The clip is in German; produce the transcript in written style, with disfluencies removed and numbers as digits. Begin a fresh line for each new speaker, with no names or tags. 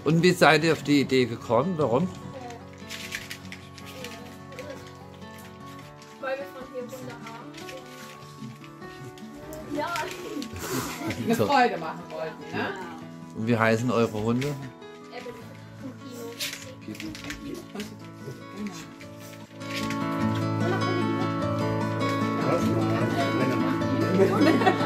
Und wie seid ihr auf die Idee gekommen? Warum?
Weil wir von hier Hunde haben. Ja.
Eine Freude machen wollten, ne?
Und wie heißen eure Hunde?
Ebbe und Kino.
Genau.